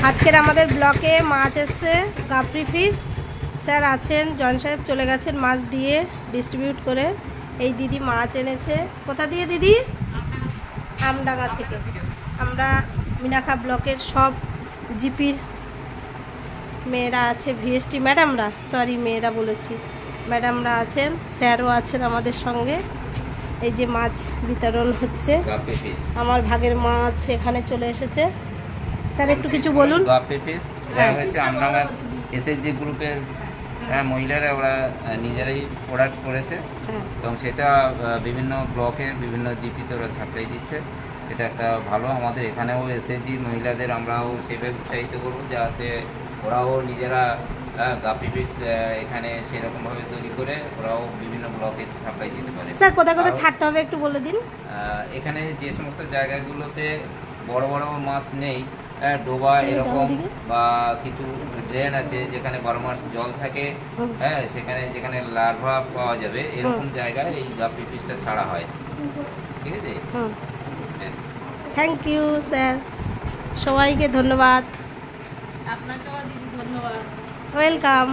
আজকের আমাদের ব্লকে মাছ এসছে গাপ্রি ফিশ। স্যার আছেন, জন সাহেব চলে গেছেন মাছ দিয়ে ডিস্ট্রিবিউট করে। এই দিদি মাছ এনেছে। কোথা দিয়ে দিদি? আমডাঙ্গা থেকে। আমরা মিনাখা ব্লকের সব জিপির মেয়েরা আছে, ভিএসটি ম্যাডামরা, সরি মেয়েরা বলেছি, ম্যাডামরা আছেন, স্যারও আছেন আমাদের সঙ্গে। এই যে মাছ বিতরণ হচ্ছে, আমার ভাগের মাছ এখানে চলে এসেছে। স্যার একটু কিছু বলুন। আমডাঙ্গার এসএসজি গ্রুপের মহিলারা ওরা নিজেরাই প্রোডাক্ট করেছে এবং সেটা বিভিন্ন ব্লকের বিভিন্ন জিপিতে ওরা সাপ্লাই দিচ্ছে। এটা একটা ভালো, আমাদের এখানেও এসএসজি মহিলাদের আমরাও সেভাবে উৎসাহিত করবো যাতে ওরাও নিজেরা গাপি পিস এখানে সেরকমভাবে তৈরি করে ওরাও বিভিন্ন ব্লকে সাপ্লাই দিতে পারে। স্যার কোথায় কোথায় ছাড়তে হবে একটু বলে দিন। এখানে যে সমস্ত জায়গাগুলোতে বড় বড় মাছ নেই, ডোবা এরকম বা কিছু ড্রেন আছে যেখানে 12 মাস জল থাকে, সেখানে যেখানে লার্ভা পাওয়া যাবে এরকম জায়গায় এই গাপি পিসটা ছাড়া হয়। ঠিক আছে, থ্যাংক ইউ স্যার, সবাইকে ধন্যবাদ। আপনাকেও দিদি ধন্যবাদ। ওয়েলকাম।